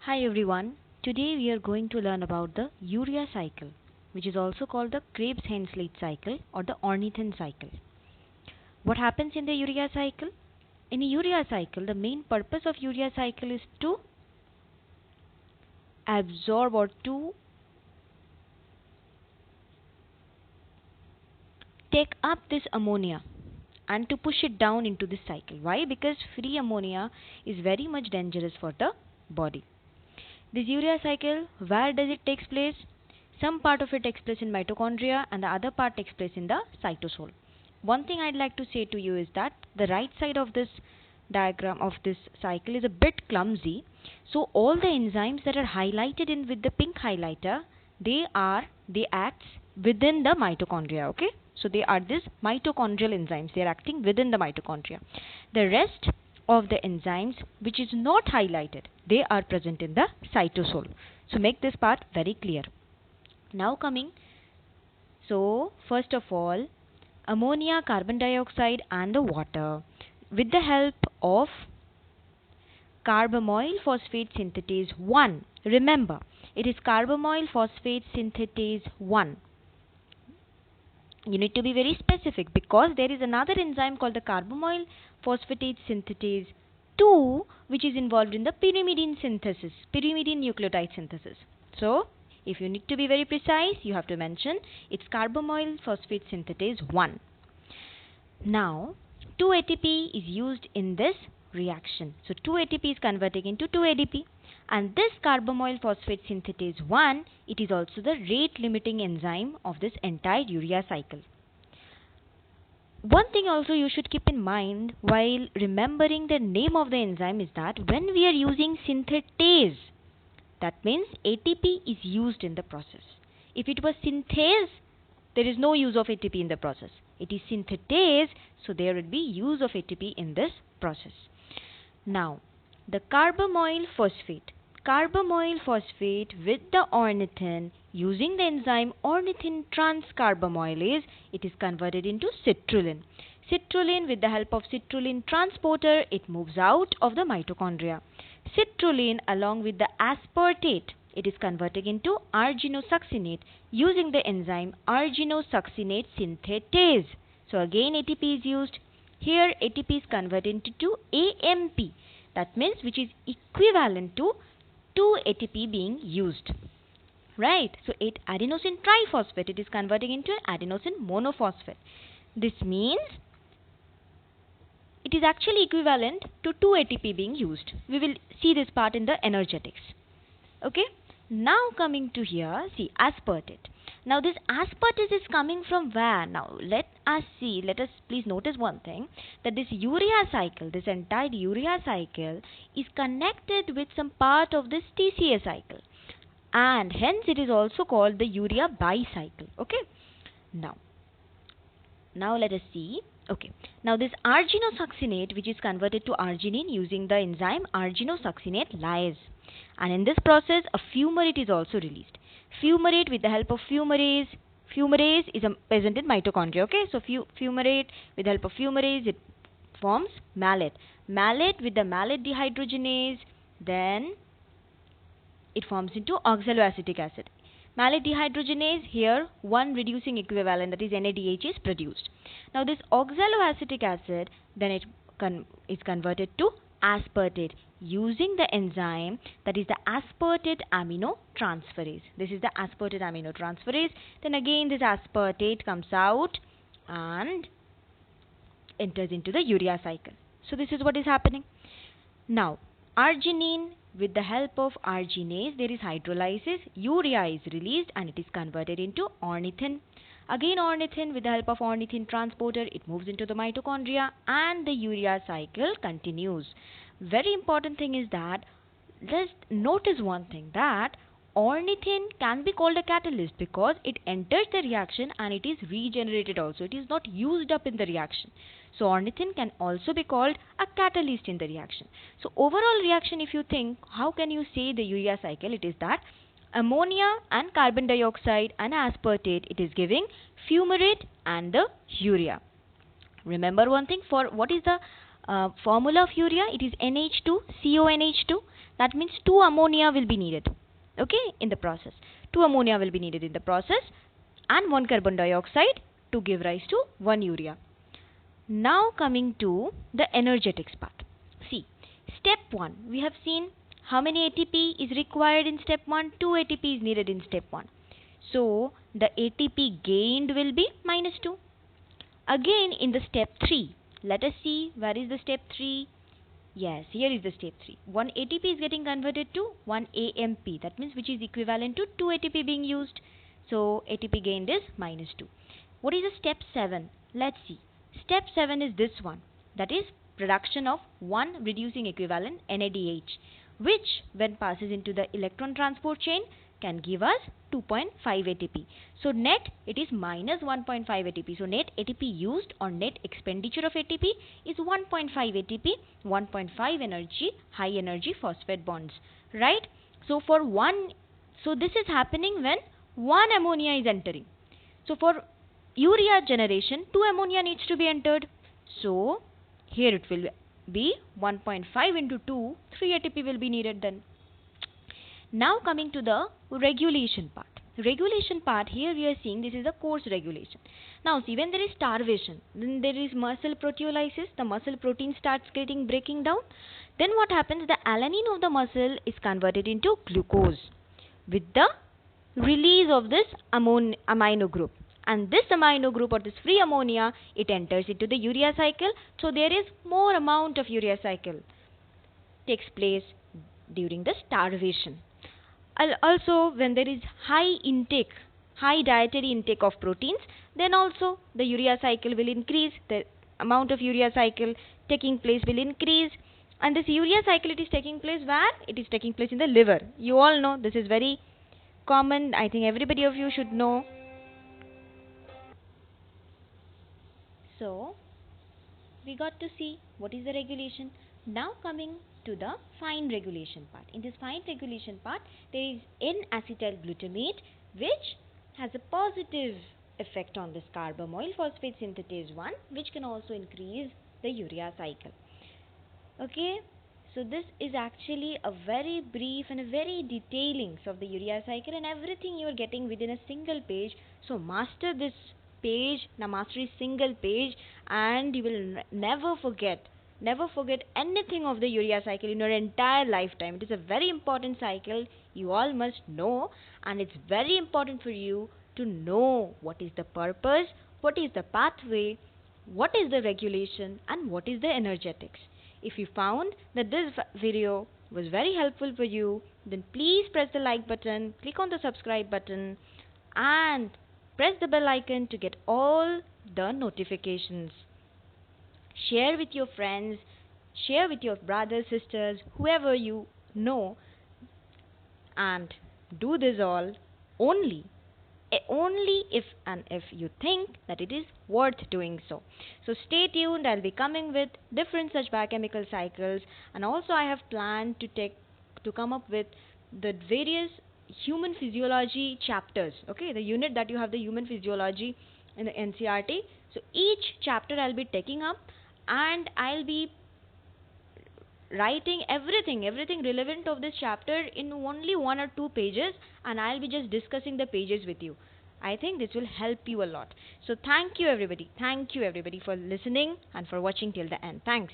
Hi everyone. Today we are going to learn about the urea cycle, which is also called the Krebs-Hensley cycle or the Ornithin cycle. What happens in the urea cycle? In a urea cycle, the main purpose of urea cycle is to absorb or to take up this ammonia and to push it down into this cycle. Why? Because free ammonia is very much dangerous for the body. This urea cycle, where does it take place? Some part of it takes place in mitochondria and the other part takes place in the cytosol. One thing I'd like to say to you is that the right side of this diagram of this cycle is a bit clumsy. So all the enzymes that are highlighted in with the pink highlighter, they act within the mitochondria, okay? So they are these mitochondrial enzymes. They are acting within the mitochondria. The rest of the enzymes which is not highlighted, they are present in the cytosol. So make this part very clear. Now coming, so first of all, ammonia, carbon dioxide and the water with the help of carbamoyl phosphate synthetase 1. Remember, it is carbamoyl phosphate synthetase 1. You need to be very specific because there is another enzyme called the carbamoyl phosphatase synthetase 2 which is involved in the pyrimidine synthesis, pyrimidine nucleotide synthesis. So, if you need to be very precise, you have to mention it's carbamoyl phosphate synthetase 1. Now, 2-ATP is used in this reaction. So, 2-ATP is converting into 2-ADP. And this carbamoyl phosphate synthetase 1, it is also the rate limiting enzyme of this entire urea cycle. One thing also you should keep in mind while remembering the name of the enzyme is that when we are using synthetase, that means ATP is used in the process. If it was synthase, there is no use of ATP in the process. It is synthetase, so there would be use of ATP in this process. Now, the carbamoyl phosphate with the ornithin using the enzyme ornithin transcarbamylase, it is converted into citrulline. Citrulline, with the help of citrulline transporter, it moves out of the mitochondria. Citrulline along with the aspartate, it is converted into arginosuccinate using the enzyme arginosuccinate synthetase. So again ATP is used. Here ATP is converted into AMP. That means which is equivalent to 2-ATP being used. Right? So 8-adenosine triphosphate, it is converting into adenosine monophosphate. This means it is actually equivalent to 2-ATP being used. We will see this part in the energetics. Okay? Now coming to here, see aspartate. Now this aspartate is coming from where? Now let us please notice one thing, that this urea cycle, this entire urea cycle is connected with some part of this TCA cycle. And hence it is also called the urea bicycle. Okay? Now let us see. Okay. Now this arginosuccinate which is converted to arginine using the enzyme arginosuccinate lyase. And in this process a fumarate is also released. Fumarate, with the help of fumarase is present in mitochondria. Okay, so fumarate, with the help of fumarase, it forms malate. Malate, with the malate dehydrogenase, then it forms into oxaloacetic acid. Malate dehydrogenase, here one reducing equivalent, that is NADH, is produced. Now this oxaloacetic acid, then it is converted to aspartate using the enzyme, that is the aspartate aminotransferase. This is the aspartate aminotransferase. Then again this aspartate comes out and enters into the urea cycle. So this is what is happening. Now arginine, with the help of arginase, there is hydrolysis, urea is released and it is converted into ornithin. Again ornithin, with the help of ornithin transporter, it moves into the mitochondria and the urea cycle continues. Very important thing is that, just notice one thing, that ornithin can be called a catalyst because it enters the reaction and it is regenerated also. It is not used up in the reaction. So ornithin can also be called a catalyst in the reaction. So overall reaction, if you think, how can you say the urea cycle? It is that ammonia and carbon dioxide and aspartate, it is giving fumarate and the urea. Remember one thing, for what is the formula of urea, it is NH2 CONH2. That means 2 ammonia will be needed, okay, in the process. 2 ammonia will be needed in the process, and 1 carbon dioxide to give rise to 1 urea. Now coming to the energetics part. See, step 1, we have seen how many ATP is required in step 1? 2 ATP is needed in step 1. So the ATP gained will be -2. Again in the step 3, let us see where is the step 3. Yes, here is the step 3. 1 ATP is getting converted to 1 AMP. That means which is equivalent to 2 ATP being used. So ATP gained is -2. What is the step 7? Let's see. Step 7 is this one. That is production of 1 reducing equivalent NADH, which when passes into the electron transport chain can give us 2.5 ATP. So net it is minus 1.5 ATP. So net ATP used or net expenditure of ATP is 1.5 ATP, 1.5 energy, high energy phosphate bonds, right? So for this is happening when 1 ammonia is entering. So for urea generation, 2 ammonia needs to be entered. So here it will be 1.5 into 2, 3 ATP will be needed then. Now coming to the regulation part. Regulation part, here we are seeing this is the course regulation. Now see, when there is starvation, then there is muscle proteolysis, the muscle protein starts getting breaking down. Then what happens, the alanine of the muscle is converted into glucose with the release of this amino group. And this amino group or this free ammonia, it enters into the urea cycle. So there is more amount of urea cycle takes place during the starvation. Also when there is high dietary intake of proteins, then also the urea cycle will increase, the amount of urea cycle taking place will increase. And this urea cycle, it is taking place where? It is taking place in the liver. You all know this is very common. I think everybody of you should know. So we got to see what is the regulation. Now coming to the fine regulation part. In this fine regulation part, there is N-acetyl glutamate, which has a positive effect on this carbamoyl phosphate synthetase 1, which can also increase the urea cycle. Okay, so this is actually a very brief and a very detailings of the urea cycle, and everything you are getting within a single page. So master this page, now master a single page, and you will never forget anything of the urea cycle in your entire lifetime. It is a very important cycle, you all must know, and it's very important for you to know what is the purpose, what is the pathway, what is the regulation, and what is the energetics. If you found that this video was very helpful for you, then please press the like button, click on the subscribe button, and press the bell icon to get all the notifications. Share with your friends, share with your brothers, sisters, whoever you know, and do this all only if you think that it is worth doing so. So stay tuned, I'll be coming with different such biochemical cycles, and also I have planned to come up with the various human physiology chapters. Okay, the unit that you have, the human physiology in the NCERT. So each chapter I'll be taking up, and I'll be writing everything relevant of this chapter in only 1 or 2 pages, and I'll be just discussing the pages with you. I think this will help you a lot. So thank you everybody for listening and for watching till the end. Thanks.